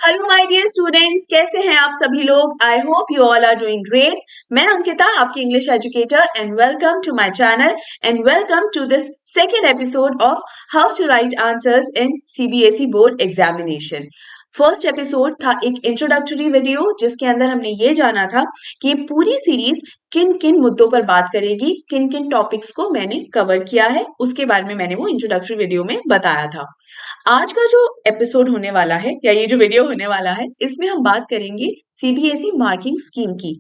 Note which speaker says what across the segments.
Speaker 1: Hello my dear students, कैसे हैं आप सभी लोग। I hope you all are doing great. मैं अंकिता, आपकी English educator, and welcome to my channel and welcome to this second episode of how to write answers in CBSE board examination. First episode था एक introductory video जिसके अंदर हमने ये जाना था कि ये पूरी सीरीज किन किन मुद्दों पर बात करेगी, किन किन टॉपिक्स को मैंने कवर किया है, उसके बारे में मैंने वो इंट्रोडक्टरी वीडियो में बताया था। आज का जो एपिसोड होने वाला है या ये जो वीडियो होने वाला है, इसमें हम बात करेंगे सीबीएसई मार्किंग स्कीम की।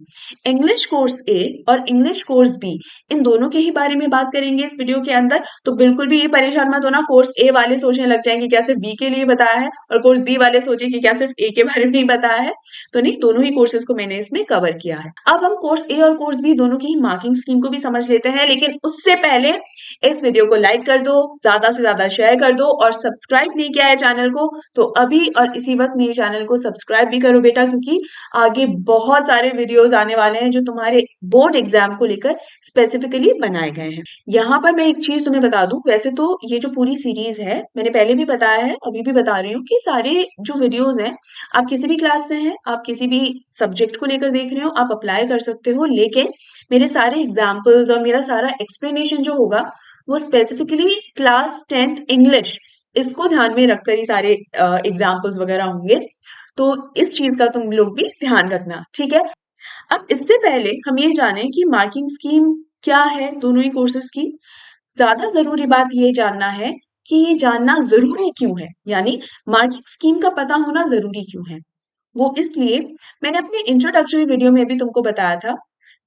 Speaker 1: इंग्लिश कोर्स ए और इंग्लिश कोर्स बी, इन दोनों के ही बारे में बात करेंगे इस वीडियो के अंदर। तो बिल्कुल भी ये परेशान मत होना, कोर्स ए वाले सोचने लग जाएंगे क्या सिर्फ बी के लिए बताया है, और कोर्स बी वाले सोचे कि क्या सिर्फ ए के बारे में ही बताया है। तो नहीं, दोनों ही कोर्सेज को मैंने इसमें कवर किया है। अब हम कोर्स ए और कोर्स बी दोनों की ही मार्किंग स्कीम को भी समझ लेते हैं, लेकिन उससे पहले इस वीडियो को लाइक कर दो, ज्यादा से ज्यादा शेयर कर दो, और सब्सक्राइब नहीं किया है चैनल को तो अभी और इसी वक्त मेरे चैनल को सब्सक्राइब भी करो बेटा, क्योंकि आगे बहुत सारे वीडियोस आने वाले हैं जो तुम्हारे बोर्ड एग्जाम को लेकर स्पेसिफिकली बनाए गए हैं। यहाँ पर मैं एक चीज तुम्हें बता दूं, वैसे तो ये जो पूरी सीरीज है मैंने पहले भी बताया है, अभी भी बता रही हूँ कि सारे जो वीडियोज हैं आप किसी भी क्लास से हैं, आप किसी भी सब्जेक्ट को लेकर देख रहे हो, आप अप्लाई कर सकते हो, लेकिन मेरे सारे एग्जाम्पल्स और मेरा सारा एक्सप्लेनेशन जो होगा वो स्पेसिफिकली क्लास 10th इंग्लिश, इसको ध्यान में रखकर ही सारे एग्जाम्पल्स वगैरह होंगे। तो इस चीज का तुम लोग भी ध्यान रखना, ठीक है। अब इससे पहले हम ये जानें कि मार्किंग स्कीम क्या है दोनों ही कोर्सेज की। ज्यादा जरूरी बात ये जानना है कि ये जानना जरूरी क्यों है, यानी मार्किंग स्कीम का पता होना जरूरी क्यों है। वो इसलिए, मैंने अपने इंट्रोडक्टरी वीडियो में भी तुमको बताया था,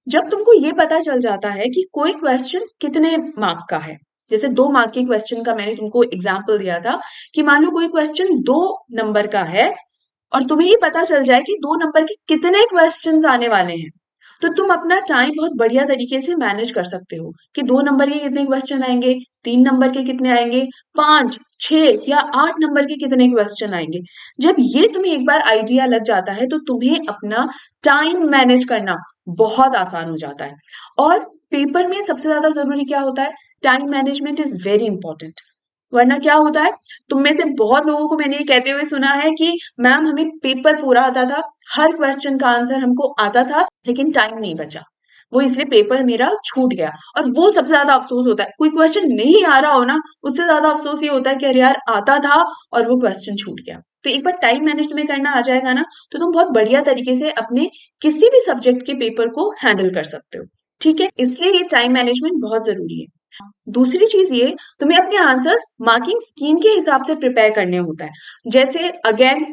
Speaker 1: जब तुमको ये पता चल जाता है कि कोई क्वेश्चन कितने मार्क का है। जैसे 2 मार्क के क्वेश्चन का मैंने तुमको एग्जाम्पल दिया था कि मान लो कोई क्वेश्चन 2 नंबर का है और तुम्हें ये पता चल जाए कि 2 नंबर के कितने क्वेश्चंस आने वाले हैं, तो तुम अपना टाइम बहुत बढ़िया तरीके से मैनेज कर सकते हो कि 2 नंबर के कितने क्वेश्चन आएंगे, 3 नंबर के कितने आएंगे, 5, 6 या 8 नंबर के कितने क्वेश्चन आएंगे। जब ये तुम्हें एक बार आइडिया लग जाता है तो तुम्हें अपना टाइम मैनेज करना बहुत आसान हो जाता है। और पेपर में सबसे ज्यादा जरूरी क्या होता है, time management is very important. वरना क्या होता है, तुम में से बहुत लोगों को मैंने ये कहते हुए सुना है कि मैम हमें पेपर पूरा आता था, हर क्वेश्चन का आंसर हमको आता था, लेकिन टाइम नहीं बचा, वो इसलिए पेपर मेरा छूट गया। और वो सबसे ज्यादा अफसोस होता है, कोई क्वेश्चन नहीं आ रहा हो ना, उससे ज्यादा अफसोस ये होता है कि अरे यार आता था और वो क्वेश्चन छूट गया। तो एक बार टाइम मैनेज तुम्हें करना आ जाएगा ना, तो तुम बहुत बढ़िया तरीके से अपने किसी भी सब्जेक्ट के पेपर को हैंडल कर सकते हो, ठीक है। इसलिए ये टाइम मैनेजमेंट बहुत जरूरी है। दूसरी चीज ये, तुम्हें अपने आंसर्स मार्किंग स्कीम के हिसाब से प्रिपेयर करने होता है। जैसे अगेन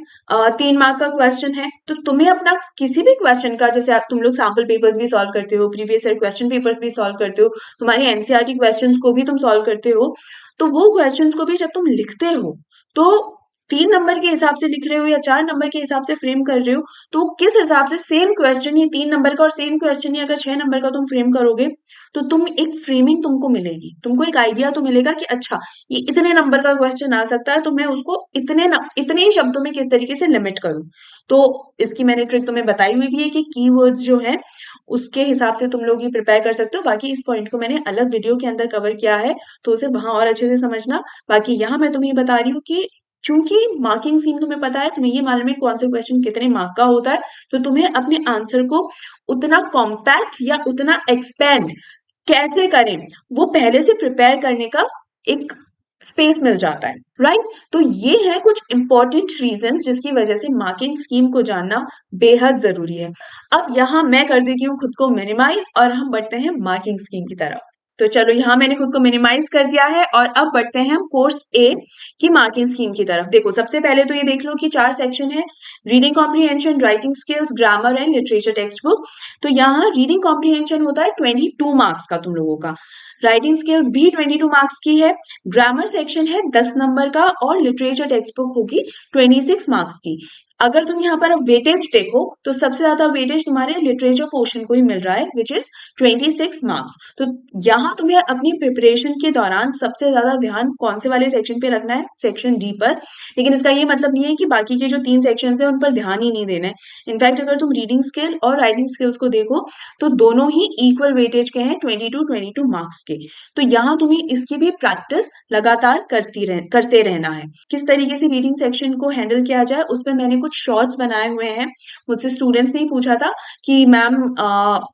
Speaker 1: 3 मार्क का क्वेश्चन है तो तुम्हें अपना किसी भी क्वेश्चन का, जैसे तुम लोग सैम्पल पेपर्स भी सॉल्व करते हो, प्रीवियस ईयर क्वेश्चन पेपर भी सॉल्व करते हो, तुम्हारे एनसीईआरटी क्वेश्चंस को भी तुम सॉल्व करते हो, तो वो क्वेश्चंस को भी जब तुम लिखते हो तो 3 नंबर के हिसाब से लिख रहे हो या 4 नंबर के हिसाब से फ्रेम कर रहे हो, तो किस हिसाब से सेम क्वेश्चन ही 3 नंबर का और सेम क्वेश्चन ही अगर 6 नंबर का तुम फ्रेम करोगे, तो तुम एक फ्रेमिंग तुमको मिलेगी, तुमको एक आइडिया तो मिलेगा कि अच्छा ये इतने नंबर का क्वेश्चन आ सकता है, तो मैं उसको इतने ही शब्दों में किस तरीके से लिमिट करूं। तो इसकी मैंने ट्रिक तुम्हें बताई हुई भी है कि कीवर्ड्स जो है उसके हिसाब से तुम लोग ये प्रिपेयर कर सकते हो। बाकी इस पॉइंट को मैंने अलग वीडियो के अंदर कवर किया है, तो उसे वहां और अच्छे से समझना। बाकी यहाँ मैं तुम्हें बता रही हूँ कि चूंकि मार्किंग स्कीम तुम्हें पता है, तुम्हें ये मालूम है कौन सा क्वेश्चन कितने मार्क का होता है, तो तुम्हें अपने आंसर को उतना कॉम्पैक्ट या उतना एक्सपेंड कैसे करें, वो पहले से प्रिपेयर करने का एक स्पेस मिल जाता है, राइट। तो ये है कुछ इंपॉर्टेंट रीजंस जिसकी वजह से मार्किंग स्कीम को जानना बेहद जरूरी है। अब यहाँ मैं कर देती हूँ खुद को मिनिमाइज और हम बढ़ते हैं मार्किंग स्कीम की तरफ। तो चलो, यहाँ मैंने खुद को मिनिमाइज कर दिया है और अब बढ़ते हैं हम कोर्स ए की मार्किंग स्कीम की तरफ। देखो, सबसे पहले तो ये देख लो कि 4 सेक्शन है, reading comprehension, writing skills, grammar and literature text book. तो यहाँ रीडिंग कॉम्प्रीहेंशन होता है 22 मार्क्स का तुम लोगों का, राइटिंग स्किल्स भी 22 मार्क्स की है, ग्रामर सेक्शन है 10 नंबर का, और लिटरेचर टेक्स्ट बुक होगी 26 मार्क्स की। अगर तुम यहाँ पर अब वेटेज देखो तो सबसे ज्यादा वेटेज तुम्हारे लिटरेचर पोर्शन को ही मिल रहा है, विच इज 26 मार्क्स। तो यहाँ तुम्हें अपनी प्रिपरेशन के दौरान सबसे ज्यादा ध्यान कौन से वाले सेक्शन पे रखना है, सेक्शन डी पर। लेकिन इसका ये मतलब नहीं है कि बाकी के जो 3 सेक्शन है उन पर ध्यान ही नहीं देना है। इनफैक्ट अगर तुम रीडिंग स्किल और राइटिंग स्किल्स को देखो तो दोनों ही इक्वल वेटेज के हैं, 22 मार्क्स के। तो यहाँ तुम्हें इसकी भी प्रैक्टिस लगातार करते रहना है। किस तरीके से रीडिंग सेक्शन को हैंडल किया जाए उस पर मैंने कुछ शॉर्ट्स बनाए हुए हैं। मुझसे स्टूडेंट्स ने ही पूछा था कि मैम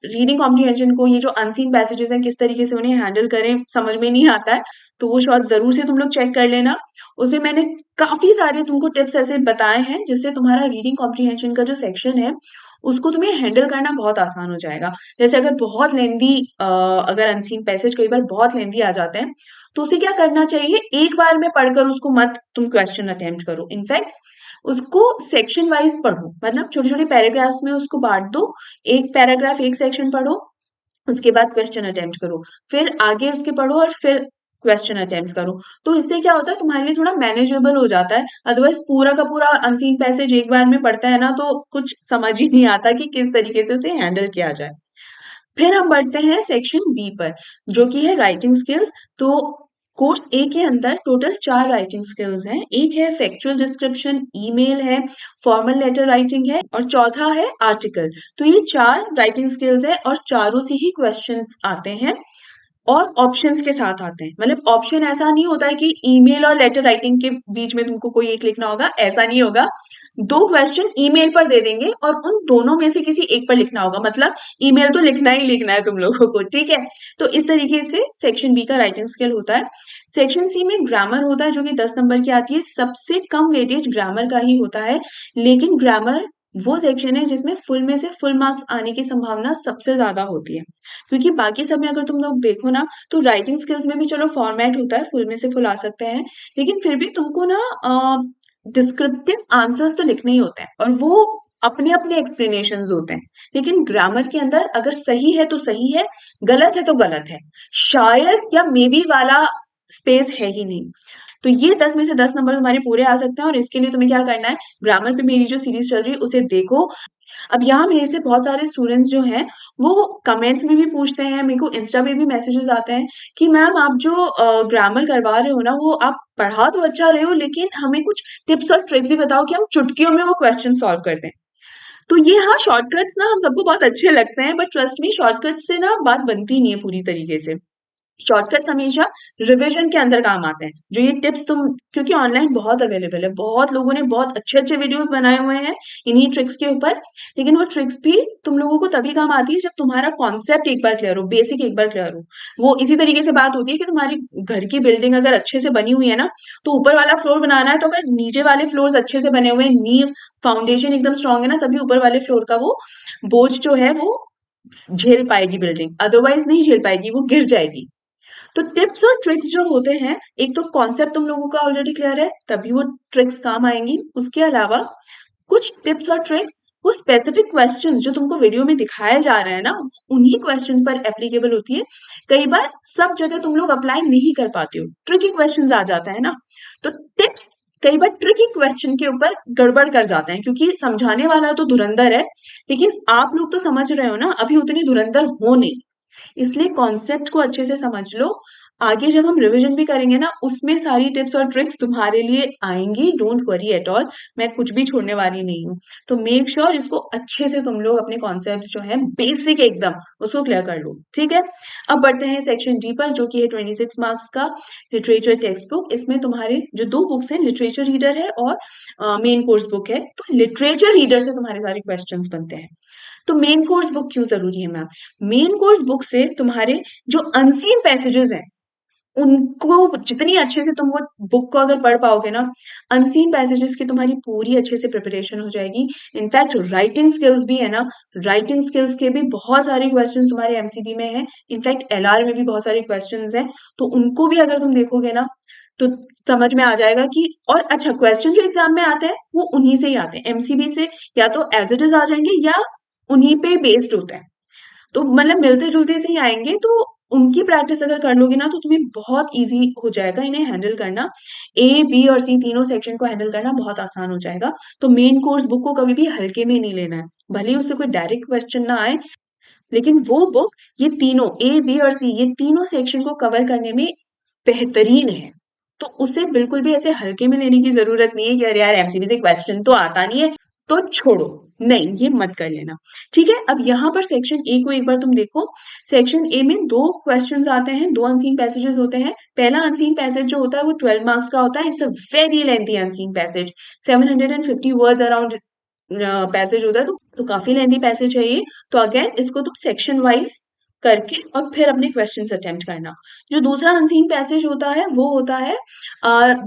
Speaker 1: रीडिंग कॉम्प्रिहेंशन को ये जो अनसीन पैसेजेस हैं किस तरीके से उन्हें हैंडल करें, समझ में नहीं आता है। तो वो शॉर्ट्स ज़रूर से तुम लोग चेक कर लेना। उसमें मैंने काफ़ी सारे तुमको टिप्स ऐसे बताए हैं जिससे तुम्हारा रीडिंग कॉम्प्रिहेंशन का जो सेक्शन है उसको तुम्हें हैंडल करना बहुत आसान हो जाएगा। जैसे अगर बहुत लेंदी अगर अनसीन पैसेज कई बार बहुत लेंदी आ जाते हैं, तो उसे क्या करना चाहिए, एक बार में पढ़कर उसको मत तुम क्वेश्चन अटेम्प्ट करो। इनफैक्ट उसको सेक्शन वाइज पढ़ो, मतलब छोटे-छोटे पैराग्राफ्स में उसको बाँट दो। एक पैराग्राफ एक सेक्शन पढ़ो, उसके बाद क्वेश्चन अटेम्प्ट करो, फिर आगे उसके पढ़ो और फिर क्वेश्चन अटेम्प्ट करो। तो इससे क्या होता है तुम्हारे लिए थोड़ा मैनेजेबल हो जाता है। अदरवाइज पूरा का पूरा अनसीन पैसेज एक बार में पढ़ता है ना तो कुछ समझ ही नहीं आता कि किस तरीके से उसे हैंडल किया जाए। फिर हम बढ़ते हैं सेक्शन बी पर, जो कि है राइटिंग स्किल्स। तो कोर्स ए के अंदर टोटल 4 राइटिंग स्किल्स हैं। एक है फैक्चुअल डिस्क्रिप्शन, ईमेल है, फॉर्मल लेटर राइटिंग है और चौथा है आर्टिकल। तो ये 4 राइटिंग स्किल्स है और चारों से ही क्वेश्चंस आते हैं और ऑप्शंस के साथ आते हैं। मतलब ऑप्शन ऐसा नहीं होता है कि ईमेल और लेटर राइटिंग के बीच में तुमको कोई एक लिखना होगा, ऐसा नहीं होगा। 2 क्वेश्चन ईमेल पर दे देंगे और उन दोनों में से किसी एक पर लिखना होगा। मतलब ईमेल तो लिखना ही लिखना है तुम लोगों को, ठीक है? तो इस तरीके से सेक्शन बी का राइटिंग स्किल होता है। सेक्शन सी में ग्रामर होता है जो कि 10 नंबर की आती है। सबसे कम वेटेज ग्रामर का ही होता है, लेकिन ग्रामर वो सेक्शन है जिसमें फुल में से फुल मार्क्स आने की संभावना सबसे ज़्यादा होती है। क्योंकि बाकी सब में अगर तुम लोग देखो ना तो राइटिंग स्किल्स में भी चलो फॉर्मेट होता है, फुल में से फुल आ सकते हैं, लेकिन फिर भी तुमको ना डिस्क्रिप्टिव आंसर्स तो लिखने ही होते हैं और वो अपने अपने एक्सप्लेनेशंस होते हैं। लेकिन ग्रामर के अंदर अगर सही है तो सही है, गलत है तो गलत है, शायद या मे बी वाला स्पेस है ही नहीं। तो ये 10 में से 10 नंबर तुम्हारे पूरे आ सकते हैं और इसके लिए तुम्हें क्या करना है, ग्रामर पे मेरी जो सीरीज चल रही है उसे देखो। अब यहाँ मेरे से बहुत सारे स्टूडेंट्स जो हैं वो कमेंट्स में भी पूछते हैं, मेरे को इंस्टा पे भी मैसेजेस आते हैं कि मैम आप जो ग्रामर करवा रहे हो ना वो आप पढ़ा तो अच्छा रहे हो, लेकिन हमें कुछ टिप्स और ट्रिक्स भी बताओ कि हम चुटकियों में वो क्वेश्चन सॉल्व कर दें। तो ये हाँ, शॉर्टकट्स ना हम सबको बहुत अच्छे लगते हैं, बट ट्रस्ट मी शॉर्टकट से ना बात बनती नहीं है पूरी तरीके से। शॉर्टकट्स हमेशा रिवीजन के अंदर काम आते हैं। जो ये टिप्स तुम, क्योंकि ऑनलाइन बहुत अवेलेबल है, बहुत लोगों ने बहुत अच्छे-अच्छे वीडियोस बनाए हुए हैं इन्हीं ट्रिक्स के ऊपर, लेकिन वो ट्रिक्स भी तुम लोगों को तभी काम आती है जब तुम्हारा कॉन्सेप्ट एक बार क्लियर हो, बेसिक एक बार क्लियर हो। वो इसी तरीके से बात होती है कि तुम्हारी घर की बिल्डिंग अगर अच्छे से बनी हुई है ना, तो ऊपर वाला फ्लोर बनाना है तो अगर नीचे वाले फ्लोर्स अच्छे से बने हुए हैं, नींव, फाउंडेशन एकदम स्ट्रॉन्ग है ना, तभी ऊपर वाले फ्लोर का वो बोझ जो है वो झेल पाएगी बिल्डिंग, अदरवाइज नहीं झेल पाएगी, वो गिर जाएगी। तो टिप्स और ट्रिक्स जो होते हैं, एक तो कॉन्सेप्ट तुम लोगों का ऑलरेडी क्लियर है तभी वो ट्रिक्स काम आएंगी। उसके अलावा कुछ टिप्स और ट्रिक्स वो स्पेसिफिक क्वेश्चन जो तुमको वीडियो में दिखाए जा रहे हैं ना, उन्हीं क्वेश्चन पर एप्लीकेबल होती है। कई बार सब जगह तुम लोग अप्लाई नहीं कर पाते हो, ट्रिकी क्वेश्चन आ जाता है ना, तो टिप्स कई बार ट्रिकी क्वेश्चन के ऊपर गड़बड़ कर जाते हैं, क्योंकि समझाने वाला तो धुरंधर है, लेकिन आप लोग तो समझ रहे हो ना, अभी उतनी धुरंधर हो नहीं। इसलिए कॉन्सेप्ट को अच्छे से समझ लो। आगे जब हम रिवीजन भी करेंगे ना, उसमें सारी टिप्स और ट्रिक्स तुम्हारे लिए आएंगी, डोंट वरी एट ऑल। मैं कुछ भी छोड़ने वाली नहीं हूँ। तो मेक श्योर इसको अच्छे से तुम लोग अपने कॉन्सेप्ट जो है बेसिक एकदम उसको क्लियर कर लो, ठीक है? अब बढ़ते हैं सेक्शन डी पर, जो कि है 26 मार्क्स का लिटरेचर टेक्स्ट बुक। इसमें तुम्हारे जो 2 बुक्स हैं, लिटरेचर रीडर है और मेन कोर्स बुक है। तो लिटरेचर रीडर से तुम्हारे सारे क्वेश्चंस बनते हैं। तो मेन कोर्स बुक क्यों जरूरी है मैम? मेन कोर्स बुक से तुम्हारे जो अनसीन पैसेजेस हैं उनको जितनी अच्छे से तुम वो बुक को अगर पढ़ पाओगे ना, अनसीन पैसेजेस की तुम्हारी पूरी अच्छे से प्रिपरेशन हो जाएगी। इनफैक्ट राइटिंग स्किल्स भी है ना, राइटिंग स्किल्स के भी बहुत सारे क्वेश्चंस तुम्हारे एमसीक्यू में हैं। इनफैक्ट एलआर में भी बहुत सारे क्वेश्चंस हैं, तो उनको भी अगर तुम देखोगे ना तो समझ में आ जाएगा कि, और अच्छा क्वेश्चन जो एग्जाम में आते हैं वो उन्हीं से ही आते हैं, एमसीबी से या तो एज इट इज आ जाएंगे या उन्हीं पे बेस्ड होता है। तो मतलब मिलते-जुलते से ही आएँगे, तो उनकी प्रैक्टिस अगर कर लोगे ना तो तुम्हें बहुत ईज़ी हो जाएगा इन्हें हैंडल करना। ए, बी और सी तीनों सेक्शन को हैंडल करना बहुत आसान हो जाएगा। तो मेन कोर्स बुक को कभी भी हल्के में नहीं लेना है। भले ही उससे कोई डायरेक्ट क्वेश्चन ना आए, लेकिन वो बुक ये तीनों ए, बी और सी ये तीनों सेक्शन को कवर करने में बेहतरीन है। तो उसे बिल्कुल भी ऐसे हल्के में लेने की ज़रूरत नहीं है कि अरे यार एमसीक्यू से क्वेश्चन तो आता नहीं है, तो छोड़ो, नहीं ये मत कर लेना। ठीक है, अब यहाँ पर सेक्शन ए को एक बार तुम देखो। सेक्शन ए में दो क्वेश्चंस आते हैं, दो अनसीन पैसेजेस होते हैं। पहला अनसीन पैसेज जो होता है वो 12 मार्क्स का होता है। It's a very lengthy unseen passage, 750 words around passage होता है, तो काफी लेंथी पैसेज है ये। तो अगेन इसको तुम सेक्शन वाइज करके और फिर अपने क्वेश्चंस अटेम्प्ट करना। जो दूसरा अनसीन पैसेज होता है वो होता है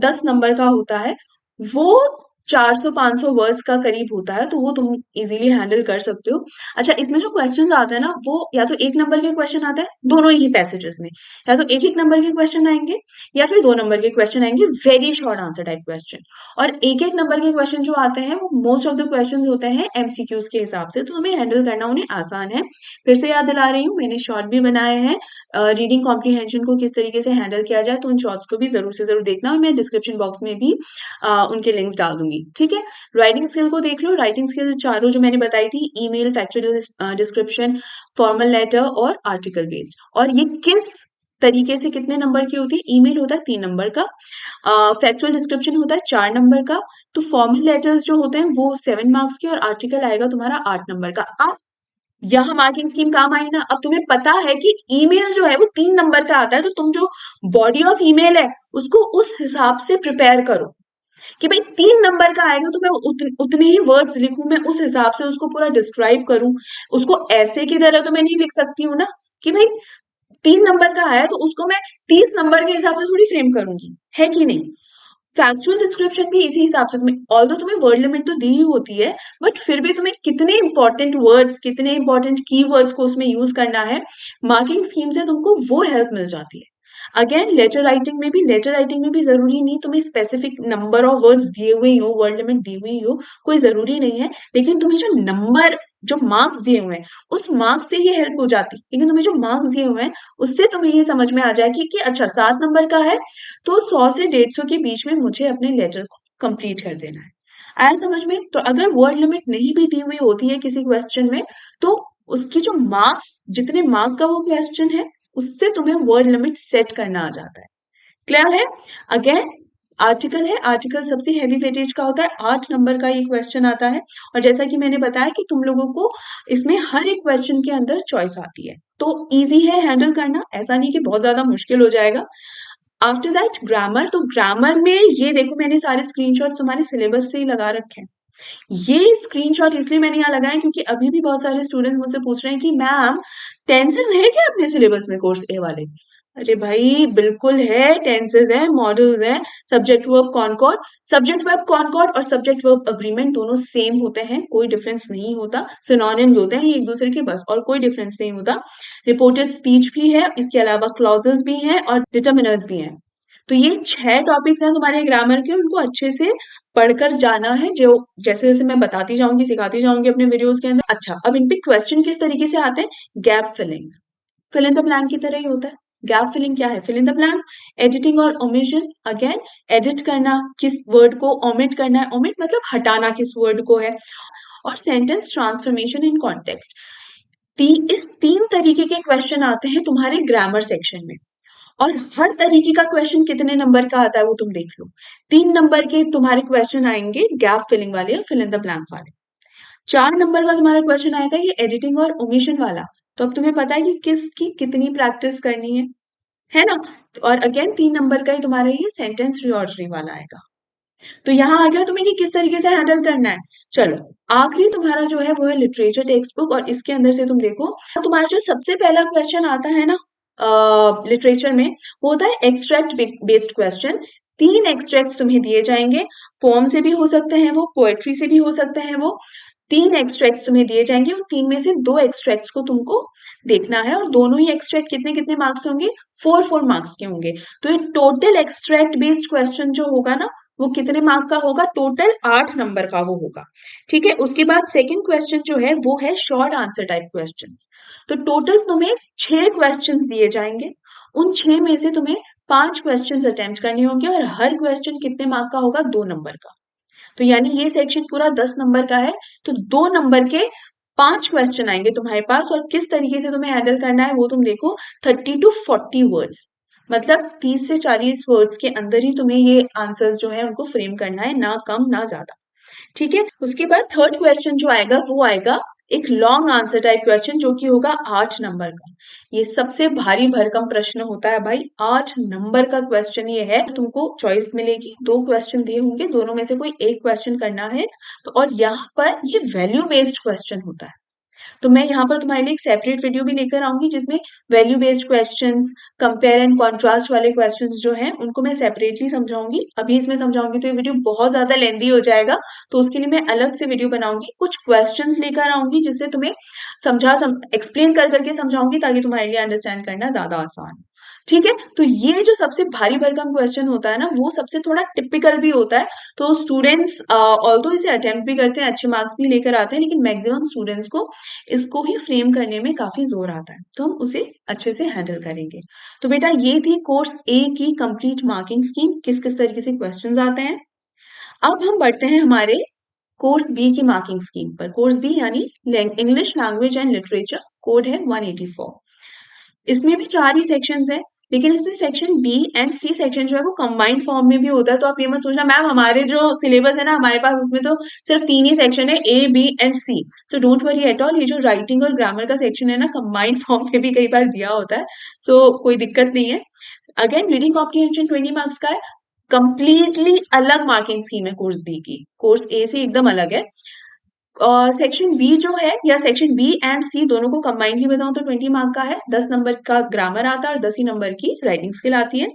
Speaker 1: 10 नंबर का होता है। वो 400-500 वर्ड्स का करीब होता है, तो वो तुम इजीली हैंडल कर सकते हो। अच्छा, इसमें जो क्वेश्चंस आते हैं ना, वो या तो 1 नंबर के क्वेश्चन आते हैं दोनों ही पैसेजेस में, या तो 1-1 नंबर के क्वेश्चन आएंगे या फिर 2 नंबर के क्वेश्चन आएंगे, very short answer type question. और 1-1 नंबर के क्वेश्चन जो आते हैं वो मोस्ट ऑफ द क्वेश्चंस होते हैं एमसीक्यूज के हिसाब से, तो तुम्हें हैंडल करना उन्हें आसान है। फिर से याद दिला रही हूँ, मैंने शॉर्ट भी बनाए हैं रीडिंग कॉम्प्रीहेंशन को किस तरीके से हैंडल किया जाए, तो उन शॉर्ट्स को भी जरूर से जरूर देखना, और मैं डिस्क्रिप्शन बॉक्स में भी उनके लिंक्स डाल दूंगी। ठीक है, राइटिंग स्किल को देख लो। राइटिंग स्किल चारों जो मैंने बताई थी, email, factual description, formal letter और आर्टिकल बेस्ड। और ये किस तरीके से कितने नंबर की होती है? ईमेल होता है 3 नंबर का, फैक्चुअल डिस्क्रिप्शन होता है 4 नंबर का, तो फॉर्मल लेटर्स जो होते हैं वो 7 मार्क्स के, और आर्टिकल आएगा तुम्हारा 8 नंबर का। अब यहाँ मार्किंग स्कीम काम आई ना। अब तुम्हें पता है कि ईमेल जो है वो 3 नंबर का आता है, तो तुम जो बॉडी ऑफ ईमेल है उसको उस हिसाब से प्रिपेयर करो कि भाई 3 नंबर का आएगा तो मैं उतने ही वर्ड्स लिखूं, मैं उस हिसाब से उसको पूरा डिस्क्राइब करूं। उसको ऐसे की तरह तो मैं नहीं लिख सकती हूँ ना कि भाई 3 नंबर का आया तो उसको मैं 30 नंबर के हिसाब से थोड़ी फ्रेम करूंगी, है कि नहीं? फैक्चुअल डिस्क्रिप्शन भी इसी हिसाब से तुम्हें, ऑल्दो तुम्हें वर्ड लिमिट तो दी ही होती है, बट फिर भी तुम्हें कितने इंपॉर्टेंट वर्ड्स, कितने इंपॉर्टेंट की वर्ड्स को उसमें यूज करना है, मार्किंग स्कीम से तुमको वो हेल्प मिल जाती है। अगेन लेटर राइटिंग में भी जरूरी नहीं तुम्हें स्पेसिफिक नंबर ऑफ वर्ड्स दिए हुए ही हो, वर्ड लिमिट दी हुई हो, कोई जरूरी नहीं है। लेकिन तुम्हें जो नंबर, जो मार्क्स दिए हुए हैं उस मार्क्स से ये हेल्प हो जाती है। लेकिन तुम्हें जो मार्क्स दिए हुए हैं उससे तुम्हें ये समझ में आ जाए कि अच्छा 7 नंबर का है तो 100 से 150 के बीच में मुझे अपने लेटर को कंप्लीट कर देना है। आया समझ में? तो अगर वर्ड लिमिट नहीं भी दी हुई होती है किसी क्वेश्चन में, तो उसकी जो मार्क्स, जितने मार्क का वो क्वेश्चन है उससे तुम्हें वर्ड लिमिट सेट करना आ जाता है। क्लियर है? अगेन आर्टिकल है, आर्टिकल सबसे हेवी वेटेज का होता है, 8 नंबर का ये क्वेश्चन आता है। और जैसा कि मैंने बताया कि तुम लोगों को इसमें हर एक क्वेश्चन के अंदर चॉइस आती है, तो इजी है हैंडल करना, ऐसा नहीं कि बहुत ज्यादा मुश्किल हो जाएगा। आफ्टर दैट ग्रामर, तो ग्रामर में ये देखो मैंने सारे स्क्रीनशॉट तुम्हारे सिलेबस से ही लगा रखे हैं। ये स्क्रीनशॉट इसलिए मैंने यहाँ लगाया क्योंकि अभी भी बहुत सारे स्टूडेंट्स मुझसे पूछ रहे हैं कि मैम टेंसेस है क्या अपने सिलेबस में कोर्स ए वाले? अरे भाई बिल्कुल है, टेंसेस है, मॉडल्स है, subject verb concord, subject verb concord और सब्जेक्ट वर्ब अग्रीमेंट दोनों सेम होते हैं, कोई डिफरेंस नहीं होता, सिनोनिम्स होते हैं एक दूसरे के, बस, और कोई डिफरेंस नहीं होता। रिपोर्टेड स्पीच भी है, इसके अलावा क्लॉजेस भी हैं और डिटर्मिनर्स भी हैं। तो ये 6 टॉपिक्स हैं तुम्हारे ग्रामर के, उनको अच्छे से पढ़कर जाना है, जो जैसे जैसे मैं बताती जाऊंगी, सिखाती जाऊंगी अपने वीडियोस के अंदर। अच्छा, अब इन पे क्वेश्चन किस तरीके से आते हैं? Gap filling, fill in the blank की तरह ही होता है। गैप फिलिंग क्या है? Fill in the blank, editing और ओमिशन। अगेन एडिट करना, किस वर्ड को ओमिट करना है, ओमिट मतलब हटाना किस वर्ड को है, और सेंटेंस ट्रांसफॉर्मेशन इन कॉन्टेक्स्ट। इस 3 तरीके के क्वेश्चन आते हैं तुम्हारे ग्रामर सेक्शन में। और हर तरीके का क्वेश्चन कितने नंबर का आता है वो तुम देख लो। 3 नंबर के तुम्हारे क्वेश्चन आएंगे गैप फिलिंग वाले या फिल इन द ब्लैंक वाले। 4 नंबर का तुम्हारा क्वेश्चन आएगा ये एडिटिंग और ओमिशन वाला। तो अब तुम्हें पता है कि किसकी कितनी प्रैक्टिस करनी है ना? और अगेन 3 नंबर का ही तुम्हारा ये सेंटेंस रीऑर्डरिंग वाला आएगा। तो यहाँ आ गया तुम्हें कि किस तरीके से हैंडल करना है। चलो, आखिरी तुम्हारा जो है वो है लिटरेचर टेक्स्ट बुक, और इसके अंदर से तुम देखो तुम्हारा जो सबसे पहला क्वेश्चन आता है ना लिटरेचर में, वो होता है एक्सट्रैक्ट बेस्ड क्वेश्चन। 3 एक्सट्रैक्ट्स तुम्हें दिए जाएंगे, पोम से भी हो सकते हैं वो, पोएट्री से भी हो सकते हैं वो। 3 एक्सट्रैक्ट्स तुम्हें दिए जाएंगे और 3 में से 2 एक्सट्रैक्ट्स को तुमको देखना है, और दोनों ही एक्सट्रैक्ट कितने कितने मार्क्स होंगे? 4 मार्क्स के होंगे। तो ये टोटल एक्सट्रैक्ट बेस्ड क्वेश्चन जो होगा ना, वो कितने मार्क का होगा? टोटल 8 नंबर का वो होगा। ठीक है, उसके बाद सेकंड क्वेश्चन जो है वो है शॉर्ट आंसर टाइप क्वेश्चंस। तो टोटल तुम्हें 6 क्वेश्चंस दिए जाएंगे, उन 6 में से तुम्हें 5 क्वेश्चंस अटेम्प्ट करने होंगे, और हर क्वेश्चन कितने मार्क का होगा? 2 नंबर का। तो यानी ये सेक्शन पूरा 10 नंबर का है, तो 2 नंबर के 5 क्वेश्चन आएंगे तुम्हारे पास, और किस तरीके से तुम्हें हैंडल करना है वो तुम देखो। 30 to 40 वर्ड्स, मतलब 30 से 40 वर्ड्स के अंदर ही तुम्हें ये आंसर्स जो है उनको फ्रेम करना है, ना कम ना ज्यादा। ठीक है। उसके बाद थर्ड क्वेश्चन जो आएगा वो आएगा एक लॉन्ग आंसर टाइप क्वेश्चन जो कि होगा 8 नंबर का। ये सबसे भारी भरकम प्रश्न होता है भाई, 8 नंबर का क्वेश्चन ये है। तुमको चॉइस मिलेगी, 2 क्वेश्चन दिए होंगे, दोनों में से कोई एक क्वेश्चन करना है। तो और यहाँ पर ये वैल्यू बेस्ड क्वेश्चन होता है। तो मैं यहाँ पर तुम्हारे लिए एक सेपरेट वीडियो भी लेकर आऊंगी जिसमें value based questions, compare and contrast वाले क्वेश्चंस जो हैं उनको मैं सेपरेटली समझाऊंगी। अभी इसमें समझाऊंगी तो ये वीडियो बहुत ज्यादा लेंदी हो जाएगा, तो उसके लिए मैं अलग से वीडियो बनाऊंगी, कुछ क्वेश्चंस लेकर आऊंगी जिससे तुम्हें एक्सप्लेन कर करके समझाऊंगी ताकि तुम्हारे लिए अंडरस्टैंड करना ज्यादा आसान हो। ठीक है, तो ये जो सबसे भारी भरकम क्वेश्चन होता है ना, वो सबसे थोड़ा टिपिकल भी होता है। तो स्टूडेंट्स ऑल्दो इसे अटेम्प्ट भी करते हैं, अच्छे मार्क्स भी लेकर आते हैं, लेकिन मैक्सिमम स्टूडेंट्स को इसको ही फ्रेम करने में काफी जोर आता है, तो हम उसे अच्छे से हैंडल करेंगे। तो बेटा ये थी कोर्स ए की कंप्लीट मार्किंग स्कीम, किस किस तरीके से क्वेश्चंस आते हैं। अब हम बढ़ते हैं हमारे कोर्स बी की मार्किंग स्कीम पर। कोर्स बी यानी English language and literature, code है 184। इसमें भी 4 ही सेक्शंस हैं, लेकिन इसमें section B and C section जो है वो कंबाइंड फॉर्म में भी होता है। तो आप ये मत सोचना मैम हमारे जो सिलेबस है ना हमारे पास उसमें तो सिर्फ 3 ही सेक्शन है, A B and C. So don't worry at all, ये जो राइटिंग और ग्रामर का सेक्शन है ना कंबाइंड फॉर्म में भी कई बार दिया होता है, सो कोई दिक्कत नहीं है। अगेन रीडिंग कॉम्प्रिहेंशन 20 मार्क्स का है, कंप्लीटली अलग मार्किंग स्कीम है कोर्स बी की, कोर्स ए से एकदम अलग है। सेक्शन बी जो है या सेक्शन बी एंड सी दोनों को कंबाइंडली बताऊं तो 20 मार्क का है, 10 नंबर का ग्रामर आता है और 10 ही नंबर की राइटिंग स्किल आती है।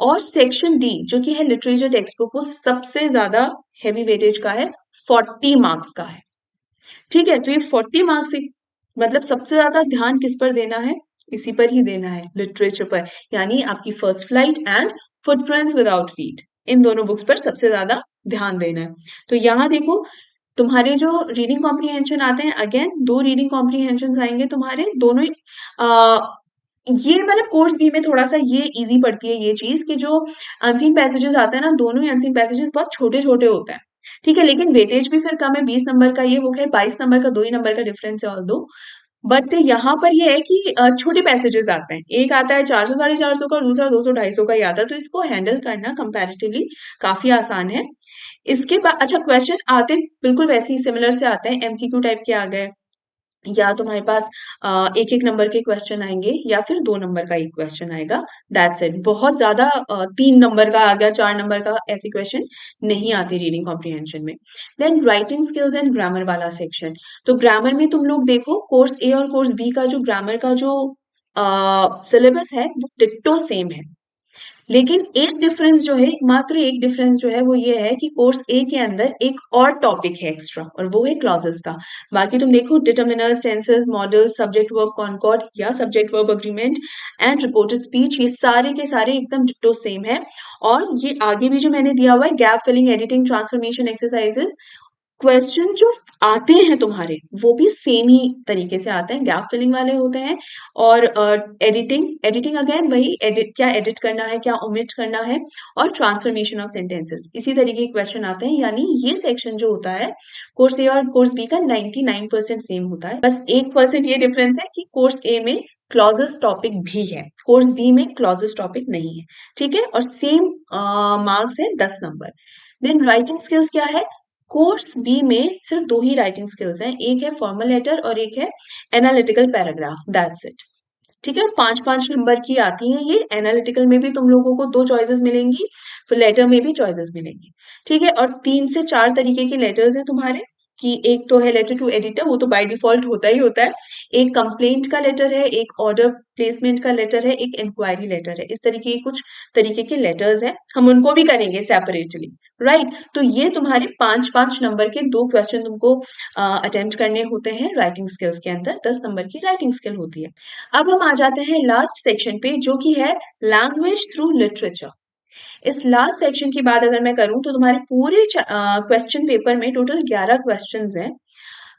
Speaker 1: और सेक्शन डी जो कि है लिटरेचर टेक्स्ट बुक, वो सबसे ज्यादा हैवी वेटेज का है, 40 मार्क्स का है। ठीक है, तो ये 40 मार्क्स मतलब सबसे ज्यादा ध्यान किस पर देना है, इसी पर ही देना है, लिटरेचर पर, यानी आपकी first flight and footprints without feet, इन दोनों बुक्स पर सबसे ज्यादा ध्यान देना है। तो यहाँ देखो तुम्हारे जो रीडिंग कॉम्प्रिहेंशन आते हैं, अगेन 2 रीडिंग कॉम्प्रिहेंशन आएंगे तुम्हारे, दोनों ही ये मतलब कोर्स बी में थोड़ा सा ये इजी पड़ती है ये चीज कि जो अनसीन पैसेजेस आते हैं ना, दोनों ही अनसीन पैसेजेस बहुत छोटे छोटे होते हैं। ठीक है, लेकिन वेटेज भी फिर कम है, 20 नंबर का ये, वो खैर 22 नंबर का 2 ही नंबर का डिफरेंस है ऑल दो। बट यहाँ पर ये है कि छोटे पैसेजेस आते हैं, एक आता है 400 450 का और दूसरा 200 250 का ही आता है, तो इसको हैंडल करना कंपैरेटिवली काफी आसान है। इसके बाद अच्छा क्वेश्चन आते बिल्कुल वैसे ही सिमिलर से आते हैं, एमसीक्यू टाइप के आ गए, या तुम्हारे पास एक एक नंबर के क्वेश्चन आएंगे या फिर 2 नंबर का एक क्वेश्चन आएगा, दैट्स इट। बहुत ज्यादा 3 नंबर का आ गया, 4 नंबर का, ऐसे क्वेश्चन नहीं आते रीडिंग कॉम्प्रिहेंशन में। Then writing skills and grammar वाला सेक्शन, तो ग्रामर में तुम लोग देखो कोर्स ए और कोर्स बी का जो ग्रामर का जो सिलेबस है वो डिट्टो सेम है, लेकिन एक डिफरेंस जो है, मात्र एक डिफरेंस जो है वो ये है कि कोर्स ए के अंदर एक और टॉपिक है एक्स्ट्रा, और वो है क्लॉजेस का। बाकी तुम देखो determiners, tenses, modals, subject verb concord या subject verb agreement and reported speech, ये सारे के सारे एकदम डिट्टो सेम है। और ये आगे भी जो मैंने दिया हुआ है gap filling, editing, transformation exercises, question जो आते हैं तुम्हारे वो भी सेम ही तरीके से आते हैं, गैप फिलिंग वाले होते हैं। और एडिटिंग एडिटिंग अगेन वही, एडिट क्या एडिट करना है, क्या ओमिट करना है, और ट्रांसफॉर्मेशन ऑफ सेंटेंसेस, इसी तरीके के क्वेश्चन आते हैं। यानी ये सेक्शन जो होता है कोर्स ए और कोर्स बी का 99% सेम होता है, बस 1% ये डिफरेंस है कि कोर्स ए में क्लॉजेस टॉपिक भी है, कोर्स बी में क्लॉजेस टॉपिक नहीं है। ठीक है, और सेम मार्क्स है 10 नंबर। देन राइटिंग स्किल्स क्या है, कोर्स बी में सिर्फ 2 ही राइटिंग स्किल्स हैं, एक है फॉर्मल लेटर और एक है एनालिटिकल पैराग्राफ, दैट्स इट। ठीक है, और 5-5 नंबर की आती हैं ये, एनालिटिकल में भी तुम लोगों को 2 चॉइसेस मिलेंगी, फिर लेटर में भी चॉइसेस मिलेंगी। ठीक है, और 3 से 4 तरीके के लेटर्स हैं तुम्हारे, कि एक तो है लेटर टू एडिटर, वो तो बाय डिफॉल्ट होता ही होता है, एक कंप्लेंट का लेटर है, एक ऑर्डर प्लेसमेंट का लेटर है, एक इंक्वायरी लेटर है, इस तरीके के कुछ तरीके के लेटर्स हैं, हम उनको भी करेंगे सेपरेटली, राइट। तो ये तुम्हारे 5-5 नंबर के 2 क्वेश्चन तुमको अटेम्प्ट करने होते हैं राइटिंग स्किल्स के अंदर, 10 नंबर की राइटिंग स्किल होती है। अब हम आ जाते हैं लास्ट सेक्शन पे जो कि है लैंग्वेज थ्रू लिटरेचर। इस लास्ट सेक्शन की बात अगर मैं करूं तो तुम्हारे पूरे क्वेश्चन पेपर में टोटल 11 क्वेश्चंस हैं।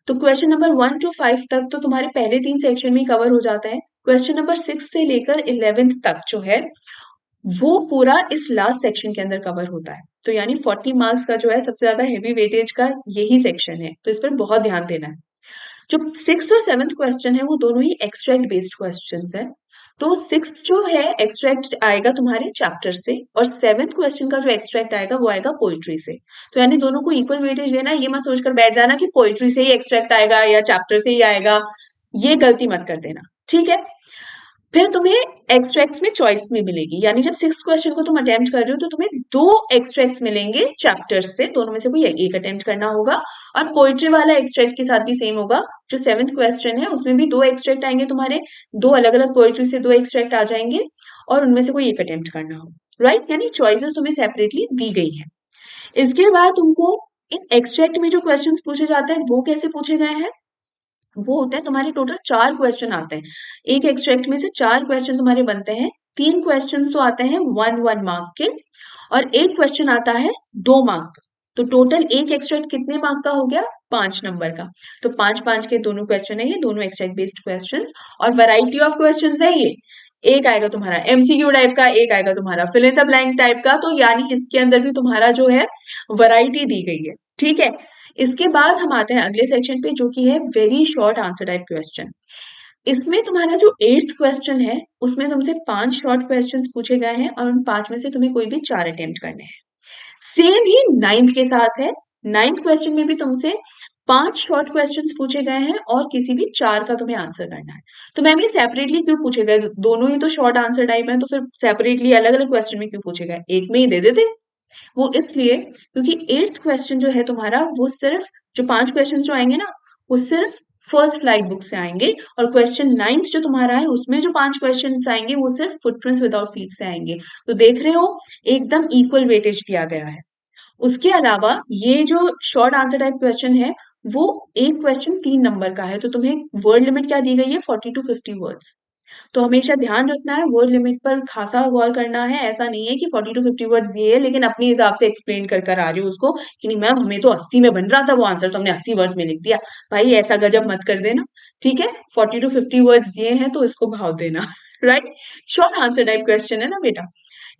Speaker 1: तो क्वेश्चन नंबर 1 to 5 तक तो तुम्हारे पहले 3 सेक्शन में कवर हो जाता है, क्वेश्चन नंबर 6 से लेकर 11th तक जो है वो पूरा इस लास्ट सेक्शन के अंदर कवर होता है। तो यानी 40 मार्क्स का जो है सबसे ज्यादा हेवी वेटेज का यही सेक्शन है, तो इस पर बहुत ध्यान देना है। जो 6th और 7th क्वेश्चन है वो दोनों ही एक्सट्रैक्ट बेस्ड क्वेश्चंस है, तो सिक्स्थ जो है एक्सट्रैक्ट आएगा तुम्हारे चैप्टर से, और सेवेंथ क्वेश्चन का जो एक्सट्रैक्ट आएगा वो आएगा पोइट्री से। तो यानी दोनों को इक्वल वेटेज देना, ये मत सोचकर बैठ जाना कि पोइट्री से ही एक्सट्रैक्ट आएगा या चैप्टर से ही आएगा, ये गलती मत कर देना, ठीक है। फिर तुम्हें एक्सट्रैक्ट्स में चॉइस में मिलेगी, यानी जब सिक्स क्वेश्चन को तुम अटेम्प्ट कर रहे हो तो तुम्हें दो एक्सट्रैक्ट्स मिलेंगे चैप्टर्स से, दोनों में से कोई एक अटेम्प्ट करना होगा। और पोइट्री वाला एक्सट्रैक्ट के साथ भी सेम होगा, जो सेवेंथ क्वेश्चन है उसमें भी दो एक्सट्रैक्ट आएंगे तुम्हारे, दो अलग अलग पोइट्री से दो एक्सट्रैक्ट आ जाएंगे और उनमें से कोई एक अटेम्प्ट करना होगा, राइट। यानी चॉइसेस तुम्हें सेपरेटली दी गई है। इसके बाद तुमको इन एक्सट्रैक्ट में जो क्वेश्चन पूछे जाते हैं वो कैसे पूछे गए हैं, वो होता है तुम्हारे टोटल 4 क्वेश्चन आते हैं। एक एक्सट्रैक्ट में से 4 क्वेश्चन तुम्हारे बनते हैं। 3 क्वेश्चंस तो आते हैं 1 मार्क के और एक क्वेश्चन आता है 2 मार्क का। तो टोटल एक एक्सट्रैक्ट कितने मार्क का हो गया? 5 नंबर का। तो 5-5 के दोनों क्वेश्चन है ये, दोनों एक्सट्रैक्ट बेस्ड क्वेश्चंस, और वैरायटी ऑफ क्वेश्चंस है ये। एक आएगा तुम्हारा एमसीक्यू टाइप का, एक आएगा तुम्हारा fill in the blank type का, तो यानी इसके अंदर भी तुम्हारा जो है वैरायटी दी गई है, ठीक है। इसके बाद हम आते हैं अगले सेक्शन पे, जो कि है very short answer type question. इसमें तुम्हारा जो 8th क्वेश्चन है उसमें तुमसे 5 शॉर्ट क्वेश्चंस पूछे गए हैं और उन 5 में से तुम्हें कोई भी 4 अटेम्प्ट करने हैं। सेम ही 9th के साथ है। 9th क्वेश्चन में भी तुमसे 5 शॉर्ट क्वेश्चंस पूछे गए हैं और किसी भी 4 का तुम्हें आंसर करना है। तो मैम ये सेपरेटली क्यों पूछे गए? दोनों ही तो शॉर्ट आंसर टाइप है, तो फिर सेपरेटली अलग अलग क्वेश्चन में क्यों पूछे गए? एक में ही दे देते। वो इसलिए क्योंकि 8th क्वेश्चन जो है तुम्हारा वो सिर्फ, जो 5 क्वेश्चन जो आएंगे ना वो सिर्फ फर्स्ट फ्लाइट बुक से आएंगे, और क्वेश्चन 9th जो तुम्हारा है उसमें जो 5 क्वेश्चन आएंगे वो सिर्फ फुटप्रिंट्स विदाउट फीट से आएंगे। तो देख रहे हो एकदम इक्वल वेटेज दिया गया है। उसके अलावा ये जो शॉर्ट आंसर टाइप क्वेश्चन है वो एक क्वेश्चन 3 नंबर का है, तो तुम्हें वर्ड लिमिट क्या दी गई है? 40 to 50 वर्ड्स। तो हमेशा ध्यान रखना है, वर्ड लिमिट पर खासा गौर करना है। ऐसा नहीं है कि 40 to 50 वर्ड्स दिए है लेकिन अपने हिसाब से एक्सप्लेन कर आ रही हो उसको कि नहीं मैम हमें तो 80 में बन रहा था वो आंसर, तो हमने 80 वर्ड्स में लिख दिया। भाई ऐसा गजब मत कर देना, ठीक है। 40 to 50 वर्ड्स दिए हैं तो इसको भाव देना right. Short answer type question है ना बेटा।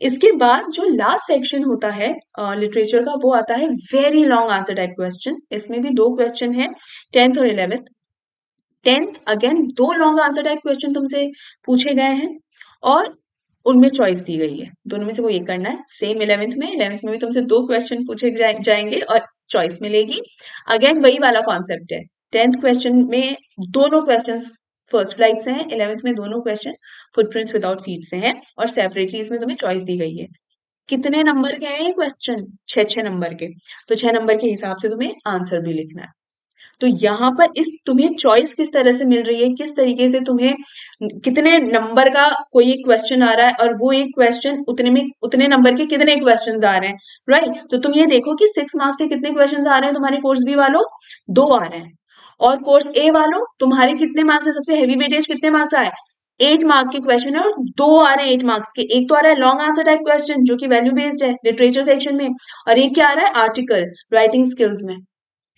Speaker 1: इसके बाद जो लास्ट सेक्शन होता है लिटरेचर का, वो आता है very long answer type question. इसमें भी 2 क्वेश्चन है, 10th और 11th। 10th again 2 long answer type question तुमसे पूछे गए हैं और उनमें चॉइस दी गई है, दोनों में से कोई एक करना है। सेम 11th में भी तुमसे 2 क्वेश्चन पूछे जाएंगे और चॉइस मिलेगी। अगेन वही वाला कॉन्सेप्ट है। 10th क्वेश्चन में दोनों क्वेश्चंस फर्स्ट फ्लाइट से हैं, 11th में दोनों क्वेश्चन फुटप्रिंट्स विदाउट फीट से हैं, और सेपरेटली इसमें तुम्हें चॉइस दी गई है। कितने नंबर के हैं ये क्वेश्चन? 6-6 नंबर के। तो 6 नंबर के हिसाब से तुम्हें आंसर भी लिखना है। तो यहाँ पर इस तुम्हें चॉइस किस तरह से मिल रही है, किस तरीके से तुम्हें कितने नंबर का कोई एक क्वेश्चन आ रहा है और वो एक क्वेश्चन उतने में उतने नंबर के कितने क्वेश्चन आ रहे हैं, राइट। तो तुम ये देखो कि 6 मार्क्स से कितने क्वेश्चन आ रहे हैं तुम्हारे कोर्स बी वालों? 2 आ रहे हैं। और कोर्स ए वालों तुम्हारे कितने मार्क्स है? सबसे हैवी वेटेज कितने मार्क्स आए? 8 मार्क के क्वेश्चन है और 2 आ रहे हैं 8 मार्क्स के। एक तो आ रहा है लॉन्ग आंसर टाइप क्वेश्चन जो कि वैल्यू बेस्ड है लिटरेचर सेक्शन में, और एक क्या आ रहा है? आर्टिकल राइटिंग स्किल्स में,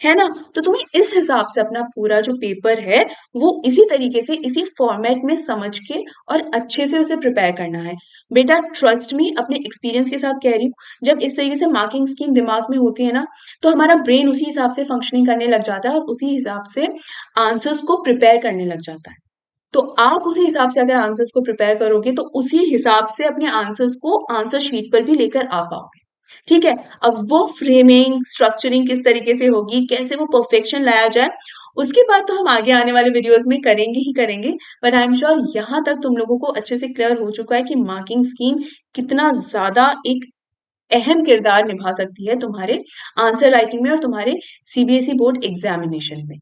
Speaker 1: है ना। तो तुम्हें इस हिसाब से अपना पूरा जो पेपर है वो इसी तरीके से इसी फॉर्मेट में समझ के और अच्छे से उसे प्रिपेयर करना है। बेटा ट्रस्ट मी, अपने एक्सपीरियंस के साथ कह रही हूँ, जब इस तरीके से मार्किंग स्कीम दिमाग में होती है ना तो हमारा ब्रेन उसी हिसाब से फंक्शनिंग करने लग जाता है और उसी हिसाब से आंसर्स को प्रिपेयर करने लग जाता है। तो आप उसी हिसाब से अगर आंसर्स को प्रिपेयर करोगे तो उसी हिसाब से अपने आंसर्स को आंसर शीट पर भी लेकर आ पाओगे, ठीक है। अब वो फ्रेमिंग स्ट्रक्चरिंग किस तरीके से होगी, कैसे वो परफेक्शन लाया जाए, उसके बाद तो हम आगे आने वाले वीडियोस में करेंगे ही करेंगे। बट आई एम श्योर यहाँ तक तुम लोगों को अच्छे से क्लियर हो चुका है कि मार्किंग स्कीम कितना ज्यादा एक अहम किरदार निभा सकती है तुम्हारे आंसर राइटिंग में और तुम्हारे सीबीएसई बोर्ड एग्जामिनेशन में,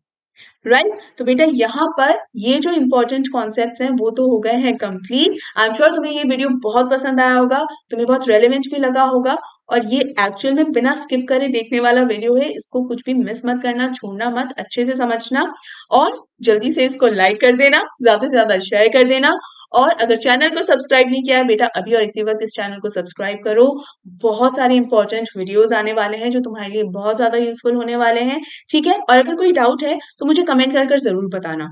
Speaker 1: राइट। तो बेटा यहाँ पर ये जो इंपॉर्टेंट कॉन्सेप्ट्स हैं वो तो हो गए हैं कंप्लीट। आई एम श्योर तुम्हें ये वीडियो बहुत पसंद आया होगा, तुम्हें बहुत रेलेवेंट भी लगा होगा, और ये एक्चुअल में बिना स्किप करे देखने वाला वीडियो है। इसको कुछ भी मिस मत करना, छोड़ना मत, अच्छे से समझना और जल्दी से इसको लाइक कर देना, ज्यादा से ज्यादा शेयर कर देना। और अगर चैनल को सब्सक्राइब नहीं किया है बेटा अभी और इसी वक्त इस चैनल को सब्सक्राइब करो। बहुत सारे इंपॉर्टेंट वीडियोस आने वाले हैं जो तुम्हारे लिए बहुत ज्यादा यूजफुल होने वाले हैं, ठीक है। और अगर कोई डाउट है तो मुझे कमेंट कर जरूर बताना।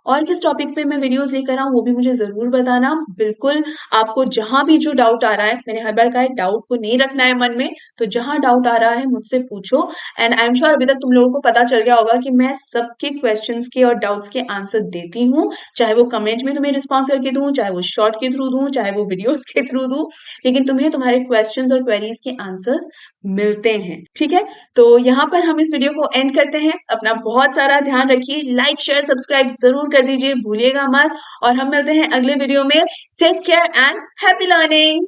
Speaker 1: और किस टॉपिक पे मैं वीडियोस लेकर आऊँ वो भी मुझे ज़रूर बताना। बिल्कुल आपको जहाँ भी जो डाउट आ रहा है, मैंने हर बार कहा है डाउट को नहीं रखना है मन में, तो जहाँ डाउट आ रहा है मुझसे पूछो एंड आई एम श्योर अभी तक तुम लोगों को पता चल गया होगा कि मैं सबके क्वेश्चंस के और डाउट्स के आंसर देती हूँ, चाहे वो कमेंट में तुम्हें रिस्पॉन्स करके दूँ, चाहे वो शॉर्ट के थ्रू दूँ, चाहे वो वीडियोस के थ्रू दूँ, लेकिन तुम्हें तुम्हारे क्वेश्चंस और क्वेरीज के आंसर्स मिलते हैं, ठीक है? तो यहाँ पर हम इस वीडियो को एंड करते हैं। अपना बहुत सारा ध्यान रखिए, लाइक शेयर सब्सक्राइब जरूर कर दीजिए, भूलिएगा मत, और हम मिलते हैं अगले वीडियो में। Take care and happy learning.